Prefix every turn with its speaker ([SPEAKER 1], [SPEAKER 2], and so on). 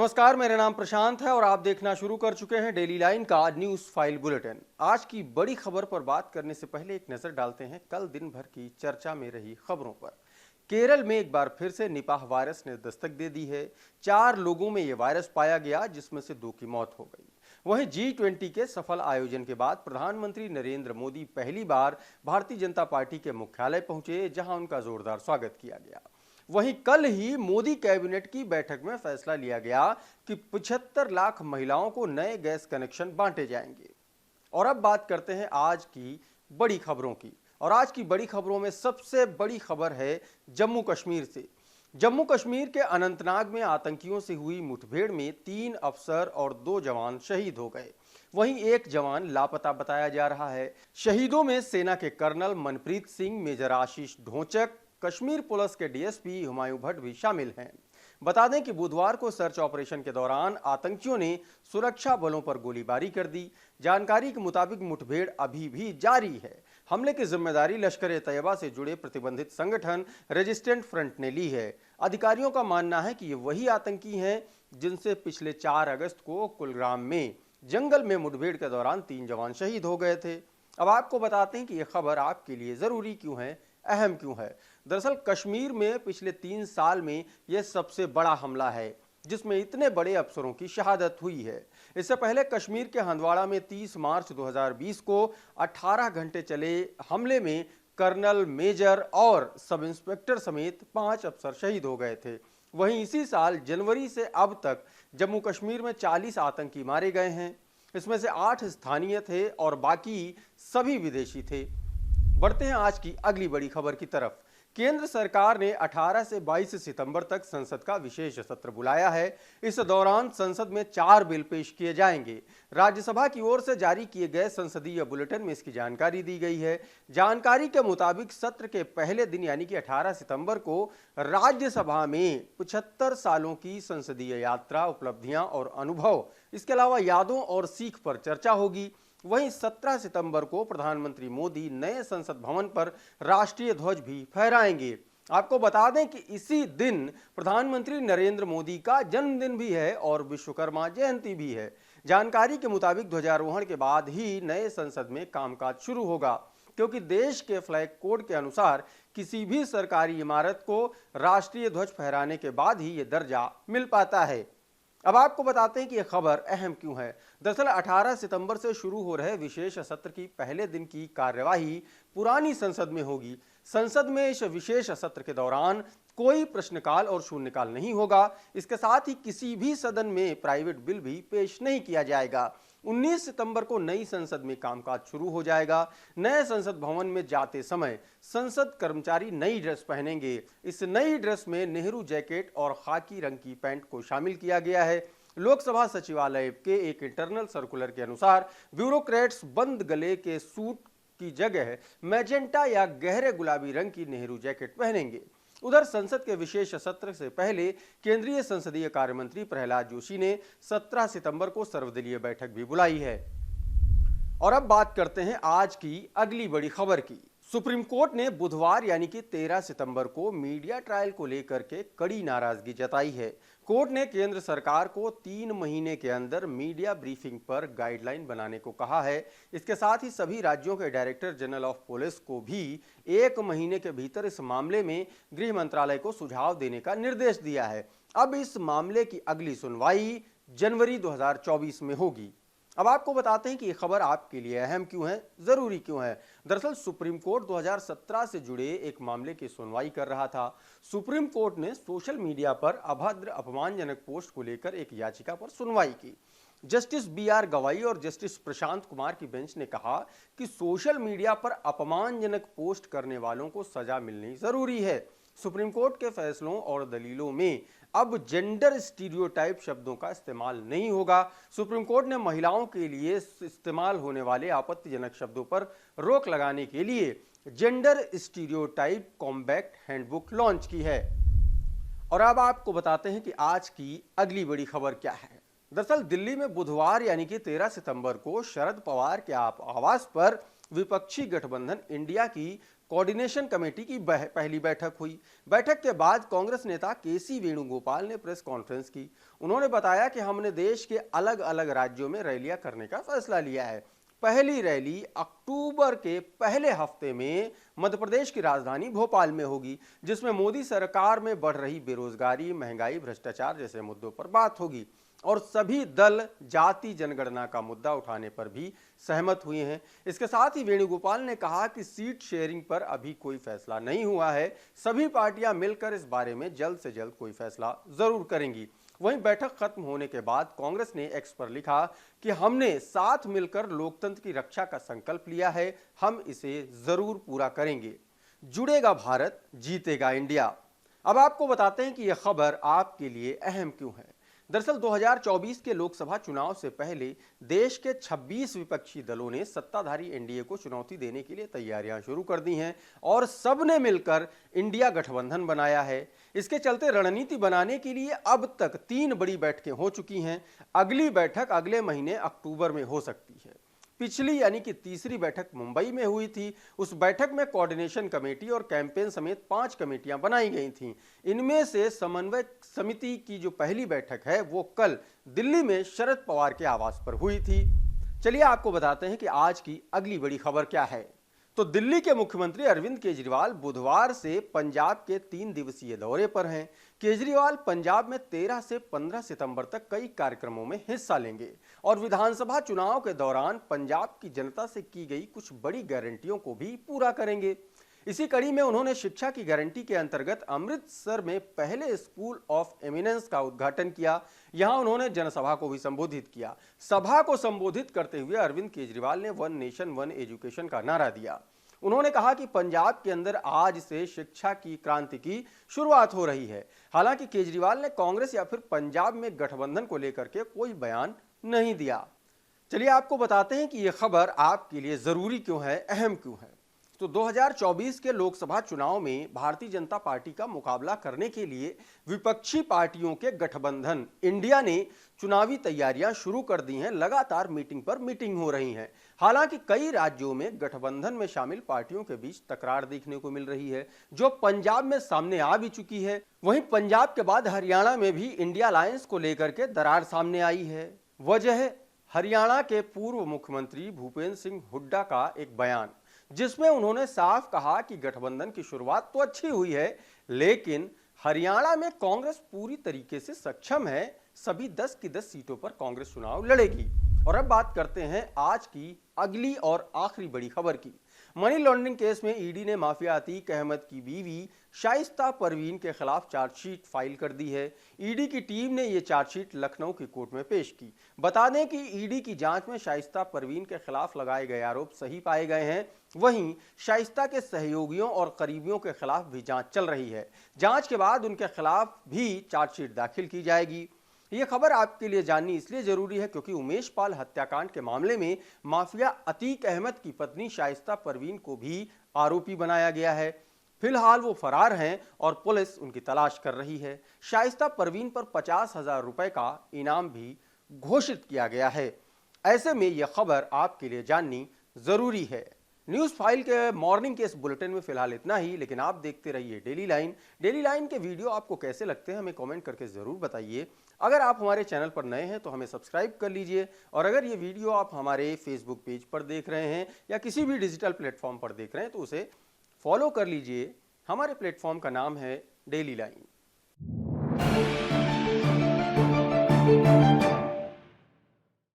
[SPEAKER 1] नमस्कार, मेरा नाम प्रशांत है और आप देखना शुरू कर चुके हैं डेली लाइन का न्यूज फाइल बुलेटिन। आज की बड़ी खबर पर बात करने से पहले एक नजर डालते हैं कल दिन भर की चर्चा में रही खबरों पर। केरल में एक बार फिर से निपाह वायरस ने दस्तक दे दी है। 4 लोगों में यह वायरस पाया गया, जिसमें से 2 की मौत हो गई। वहीं G20 के सफल आयोजन के बाद प्रधानमंत्री नरेंद्र मोदी पहली बार भारतीय जनता पार्टी के मुख्यालय पहुंचे, जहां उनका जोरदार स्वागत किया गया। वहीं कल ही मोदी कैबिनेट की बैठक में फैसला लिया गया कि 75 लाख महिलाओं को नए गैस कनेक्शन बांटे जाएंगे। और अब बात करते हैं आज की बड़ी खबरों की। और आज की बड़ी खबरों में सबसे बड़ी खबर है जम्मू कश्मीर से। जम्मू कश्मीर के अनंतनाग में आतंकियों से हुई मुठभेड़ में 3 अफसर और 2 जवान शहीद हो गए। वहीं एक जवान लापता बताया जा रहा है। शहीदों में सेना के कर्नल मनप्रीत सिंह, मेजर आशीष ढोंचक, कश्मीर पुलिस के डीएसपी हुमायूं भट्ट भी शामिल हैं। बता दें कि बुधवार को सर्च ऑपरेशन के दौरान आतंकियों ने सुरक्षा बलों पर गोलीबारी कर दी। जानकारी के मुताबिक मुठभेड़ अभी भी जारी है। हमले की जिम्मेदारी लश्कर-ए-तैयबा से जुड़े प्रतिबंधित संगठन रेजिस्टेंट फ्रंट ने ली है। अधिकारियों का मानना है कि ये वही आतंकी हैं जिनसे पिछले 4 अगस्त को कुलगाम में जंगल में मुठभेड़ के दौरान 3 जवान शहीद हो गए थे। अब आपको बताते हैं कि यह खबर आपके लिए जरूरी क्यों है, अहम क्यों है। दरअसल कश्मीर में पिछले 3 साल में यह सबसे बड़ा हमला है जिसमें इतने बड़े अफसरों की शहादत हुई है। इससे पहले कश्मीर के हंदवाड़ा में 30 मार्च 2020 को 18 घंटे चले हमले में कर्नल, मेजर और सब इंस्पेक्टर समेत 5 अफसर शहीद हो गए थे। वहीं इसी साल जनवरी से अब तक जम्मू कश्मीर में 40 आतंकी मारे गए हैं। इसमें से 8 स्थानीय थे और बाकी सभी विदेशी थे। बढ़ते हैं आज की अगली बड़ी खबर की तरफ। केंद्र सरकार ने 18 से 22 सितंबर तक संसद का विशेष सत्र बुलाया है। इस दौरान संसद में 4 बिल पेश किए जाएंगे। राज्यसभा की ओर से जारी किए गए संसदीय बुलेटिन में इसकी जानकारी दी गई है। जानकारी के मुताबिक सत्र के पहले दिन यानी कि 18 सितंबर को राज्यसभा में 75 सालों की संसदीय यात्रा, उपलब्धियां और अनुभव, इसके अलावा यादों और सीख पर चर्चा होगी। वहीं 17 सितंबर को प्रधानमंत्री मोदी नए संसद भवन पर राष्ट्रीय ध्वज भी फहराएंगे। आपको बता दें कि इसी दिन प्रधानमंत्री नरेंद्र मोदी का जन्मदिन भी है और विश्वकर्मा जयंती भी है। जानकारी के मुताबिक ध्वजारोहण के बाद ही नए संसद में कामकाज शुरू होगा, क्योंकि देश के फ्लैग कोड के अनुसार किसी भी सरकारी इमारत को राष्ट्रीय ध्वज फहराने के बाद ही यह दर्जा मिल पाता है। अब आपको बताते हैं कि यह खबर अहम क्यों है। दरअसल 18 सितंबर से शुरू हो रहे विशेष सत्र की पहले दिन की कार्यवाही पुरानी संसद में होगी। संसद में इस विशेष सत्र के दौरान कोई प्रश्नकाल और शून्यकाल नहीं होगा। इसके साथ ही किसी भी सदन में प्राइवेट बिल भी पेश नहीं किया जाएगा। 19 सितंबर को नई संसद में कामकाज शुरू हो जाएगा। नए संसद भवन में जाते समय संसद कर्मचारी नई ड्रेस पहनेंगे। इस नई ड्रेस में नेहरू जैकेट और खाकी रंग की पैंट को शामिल किया गया है। लोकसभा सचिवालय के एक इंटरनल सर्कुलर के अनुसार ब्यूरोक्रेट्स बंद गले के सूट की जगह मैजेंटा या गहरे गुलाबी रंग की नेहरू जैकेट पहनेंगे। उधर संसद के विशेष सत्र से पहले केंद्रीय संसदीय कार्य मंत्री प्रहलाद जोशी ने 17 सितंबर को सर्वदलीय बैठक भी बुलाई है। और अब बात करते हैं आज की अगली बड़ी खबर की। सुप्रीम कोर्ट ने बुधवार यानी कि 13 सितंबर को मीडिया ट्रायल को लेकर के कड़ी नाराजगी जताई है। कोर्ट ने केंद्र सरकार को 3 महीने के अंदर मीडिया ब्रीफिंग पर गाइडलाइन बनाने को कहा है। इसके साथ ही सभी राज्यों के डायरेक्टर जनरल ऑफ पुलिस को भी 1 महीने के भीतर इस मामले में गृह मंत्रालय को सुझाव देने का निर्देश दिया है। अब इस मामले की अगली सुनवाई जनवरी 2024 में होगी। अब आपको बताते हैं कि यह खबर आपके लिए अहम क्यों है, जरूरी क्यों है। दरअसल सुप्रीम कोर्ट 2017 से जुड़े एक मामले की सुनवाई कर रहा था। सुप्रीम कोर्ट ने सोशल मीडिया पर अभद्र, अपमानजनक पोस्ट को लेकर एक याचिका पर सुनवाई की। जस्टिस BR गवाई और जस्टिस प्रशांत कुमार की बेंच ने कहा कि सोशल मीडिया पर अपमानजनक पोस्ट करने वालों को सजा मिलनी जरूरी है। सुप्रीम कोर्ट के फैसलों और दलीलों में अब जेंडर स्टीरियोटाइप शब्दों का इस्तेमाल नहीं होगा। सुप्रीम कोर्ट ने महिलाओं के लिए इस्तेमाल होने वाले आपत्तिजनक शब्दों पर रोक लगाने के लिए gender stereotype combat handbook launch की है। और अब आपको बताते हैं कि आज की अगली बड़ी खबर क्या है। दरअसल दिल्ली में बुधवार यानी कि 13 सितंबर को शरद पवार के आवास पर विपक्षी गठबंधन इंडिया की कोऑर्डिनेशन कमेटी की पहली बैठक हुई। बैठक के बाद कांग्रेस नेता केसी वेणुगोपाल ने प्रेस कॉन्फ्रेंस की। उन्होंने बताया कि हमने देश के अलग अलग राज्यों में रैलियां करने का फैसला लिया है। पहली रैली अक्टूबर के पहले हफ्ते में मध्य प्रदेश की राजधानी भोपाल में होगी, जिसमें मोदी सरकार में बढ़ रही बेरोजगारी, महंगाई, भ्रष्टाचार जैसे मुद्दों पर बात होगी। और सभी दल जाति जनगणना का मुद्दा उठाने पर भी सहमत हुए हैं। इसके साथ ही वेणुगोपाल ने कहा कि सीट शेयरिंग पर अभी कोई फैसला नहीं हुआ है, सभी पार्टियां मिलकर इस बारे में जल्द से जल्द कोई फैसला जरूर करेंगी। वहीं बैठक खत्म होने के बाद कांग्रेस ने एक्स पर लिखा कि हमने साथ मिलकर लोकतंत्र की रक्षा का संकल्प लिया है, हम इसे जरूर पूरा करेंगे। जुड़ेगा भारत, जीतेगा इंडिया। अब आपको बताते हैं कि यह खबर आपके लिए अहम क्यों है। दरअसल 2024 के लोकसभा चुनाव से पहले देश के 26 विपक्षी दलों ने सत्ताधारी एनडीए को चुनौती देने के लिए तैयारियां शुरू कर दी हैं और सबने मिलकर इंडिया गठबंधन बनाया है। इसके चलते रणनीति बनाने के लिए अब तक 3 बड़ी बैठकें हो चुकी हैं। अगली बैठक अगले महीने अक्टूबर में हो सकती है। पिछली यानी कि तीसरी बैठक मुंबई में हुई थी। उस बैठक में कोऑर्डिनेशन कमेटी और कैंपेन समेत 5 कमेटियां बनाई गई थीं। इनमें से समन्वय समिति की जो पहली बैठक है वो कल दिल्ली में शरद पवार के आवास पर हुई थी। चलिए आपको बताते हैं कि आज की अगली बड़ी खबर क्या है। तो दिल्ली के मुख्यमंत्री अरविंद केजरीवाल बुधवार से पंजाब के 3 दिवसीय दौरे पर हैं। केजरीवाल पंजाब में 13 से 15 सितंबर तक कई कार्यक्रमों में हिस्सा लेंगे और विधानसभा चुनाव के दौरान पंजाब की जनता से की गई कुछ बड़ी गारंटियों को भी पूरा करेंगे। इसी कड़ी में उन्होंने शिक्षा की गारंटी के अंतर्गत अमृतसर में पहले स्कूल ऑफ एमिनेंस का उद्घाटन किया। यहां उन्होंने जनसभा को भी संबोधित किया। सभा को संबोधित करते हुए अरविंद केजरीवाल ने वन नेशन वन एजुकेशन का नारा दिया। उन्होंने कहा कि पंजाब के अंदर आज से शिक्षा की क्रांति की शुरुआत हो रही है। हालांकि केजरीवाल ने कांग्रेस या फिर पंजाब में गठबंधन को लेकर के कोई बयान नहीं दिया। चलिए आपको बताते हैं कि यह खबर आपके लिए जरूरी क्यों है, अहम क्यों है। तो 2024 के लोकसभा चुनाव में भारतीय जनता पार्टी का मुकाबला करने के लिए विपक्षी पार्टियों के गठबंधन इंडिया ने चुनावी तैयारियां शुरू कर दी हैं। लगातार मीटिंग पर मीटिंग हो रही हैं। हालांकि कई राज्यों में गठबंधन में शामिल पार्टियों के बीच तकरार देखने को मिल रही है, जो पंजाब में सामने आ भी चुकी है। वहीं पंजाब के बाद हरियाणा में भी इंडिया अलायंस को लेकर के दरार सामने आई है। वजह है हरियाणा के पूर्व मुख्यमंत्री भूपेंद्र सिंह हुड्डा का एक बयान, जिसमें उन्होंने साफ कहा कि गठबंधन की शुरुआत तो अच्छी हुई है, लेकिन हरियाणा में कांग्रेस पूरी तरीके से सक्षम है। सभी 10 की 10 सीटों पर कांग्रेस चुनाव लड़ेगी। और अब बात करते हैं आज की अगली और आखिरी बड़ी खबर की। मनी लॉन्ड्रिंग केस में ईडी ने माफिया अतीक अहमद की बीवी शाइस्ता परवीन के खिलाफ चार्जशीट फाइल कर दी है। ईडी की टीम ने यह चार्जशीट लखनऊ की कोर्ट में पेश की। बता दें कि ईडी की जांच में शाइस्ता परवीन के खिलाफ लगाए गए आरोप सही पाए गए हैं। वहीं शाइस्ता के सहयोगियों और करीबियों के खिलाफ भी जांच चल रही है। जांच के बाद उनके खिलाफ भी चार्जशीट दाखिल की जाएगी। यह खबर आपके लिए जाननी इसलिए जरूरी है क्योंकि उमेश पाल हत्याकांड के मामले में माफिया अतीक अहमद की पत्नी शाइस्ता परवीन को भी आरोपी बनाया गया है। फिलहाल वो फरार हैं और पुलिस उनकी तलाश कर रही है। शाइस्ता परवीन पर 50,000 रुपए का इनाम भी घोषित किया गया है। ऐसे में यह खबर आपके लिए जाननी जरूरी है। न्यूज़ फाइल के मॉर्निंग के इस बुलेटिन में फिलहाल इतना ही, लेकिन आप देखते रहिए डेली लाइन। डेली लाइन के वीडियो आपको कैसे लगते हैं हमें कमेंट करके ज़रूर बताइए। अगर आप हमारे चैनल पर नए हैं तो हमें सब्सक्राइब कर लीजिए। और अगर ये वीडियो आप हमारे फेसबुक पेज पर देख रहे हैं या किसी भी डिजिटल प्लेटफॉर्म पर देख रहे हैं तो उसे फॉलो कर लीजिए। हमारे प्लेटफॉर्म का नाम है डेली लाइन।